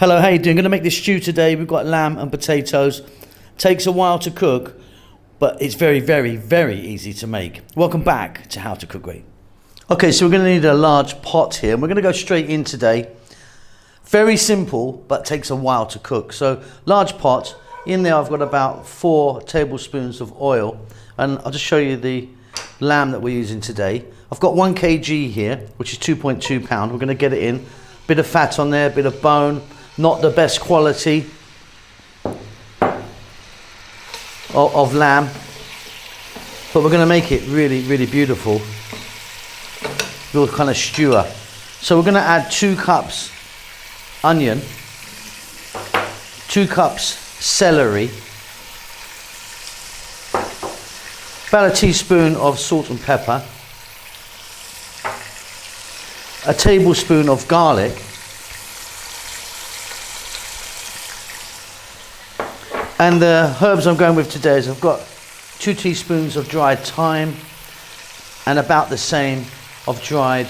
Hello, how you doing? Going to make this stew today. We've got lamb and potatoes. Takes a while to cook, but it's very, very, very easy to make. Welcome back to How to Cook Great. Okay, so we're going to need a large pot here, and we're going to go straight in today. Very simple, but takes a while to cook. So large pot. In there I've got about 4 tablespoons of oil, and I'll just show you the lamb that we're using today. I've got 1 kg here, which is 2.2 pound. We're going to get it in. Bit of fat on there, bit of bone. Not the best quality of lamb, but we're going to make it really, really beautiful. Real kind of stewer. So we're going to add 2 cups onion, 2 cups celery, about a teaspoon of salt and pepper, a tablespoon of garlic, and the herbs I'm going with today is I've got 2 teaspoons of dried thyme and about the same of dried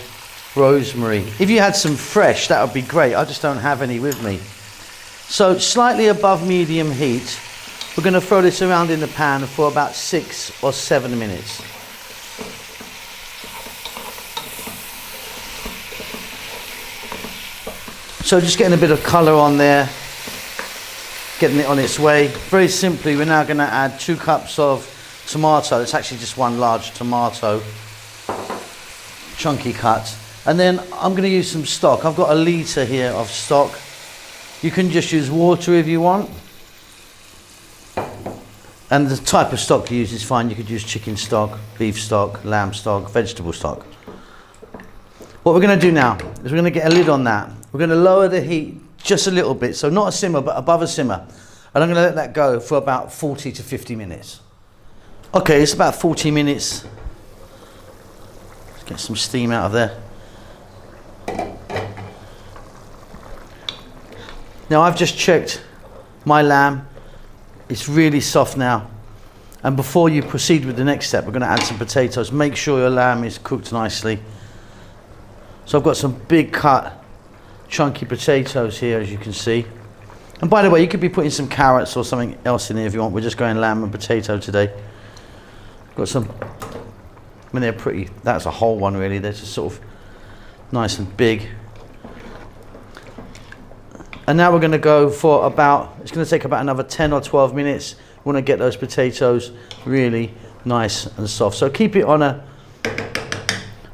rosemary. If you had some fresh, that would be great. I just don't have any with me. So slightly above medium heat, we're going to throw this around in the pan for about 6 or 7 minutes. So just getting a bit of colour on there, getting it on its way. Very simply, we're now going to add 2 cups of tomato. It's actually just 1 large tomato, chunky cut. And then I'm going to use some stock. I've got a litre here of stock. You can just use water if you want. And the type of stock you use is fine. You could use chicken stock, beef stock, lamb stock, vegetable stock. What we're going to do now is we're going to get a lid on that. We're going to lower the heat just a little bit, so not a simmer, but above a simmer. And I'm going to let that go for about 40 to 50 minutes. Okay, it's about 40 minutes. Let's get some steam out of there. Now I've just checked my lamb. It's really soft now. And before you proceed with the next step, we're going to add some potatoes. Make sure your lamb is cooked nicely. So I've got some big cut chunky potatoes here, as you can see. And by the way, you could be putting some carrots or something else in here if you want. We're just going lamb and potato today. Got some, I mean, they're pretty, that's a whole one really. They're just sort of nice and big. And now we're going to go for about, it's going to take about another 10 or 12 minutes. We want to get those potatoes really nice and soft. So keep it on a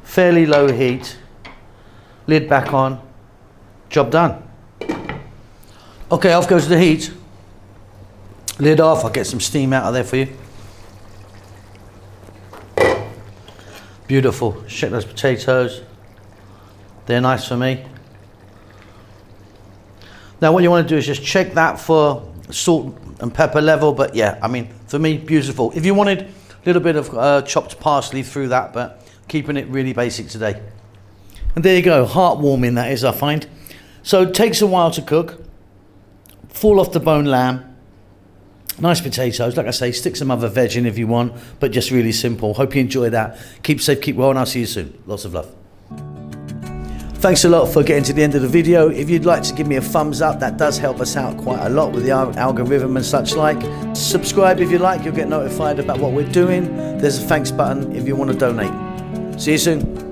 fairly low heat. Lid back on. Job done. Okay, off goes the heat. Lid off. I'll get some steam out of there for you. Beautiful. Check those potatoes. They're nice for me. Now what you want to do is just check that for salt and pepper level. But yeah, I mean, for me, beautiful. If you wanted a little bit of chopped parsley through that, but keeping it really basic today. And there you go. Heartwarming that is, I find. So it takes a while to cook. Fall off the bone lamb. Nice potatoes. Like I say, stick some other veg in if you want, but just really simple. Hope you enjoy that. Keep safe, keep well, and I'll see you soon. Lots of love. Thanks a lot for getting to the end of the video. If you'd like to give me a thumbs up, that does help us out quite a lot with the algorithm and such like. Subscribe if you like. You'll get notified about what we're doing. There's a thanks button if you want to donate. See you soon.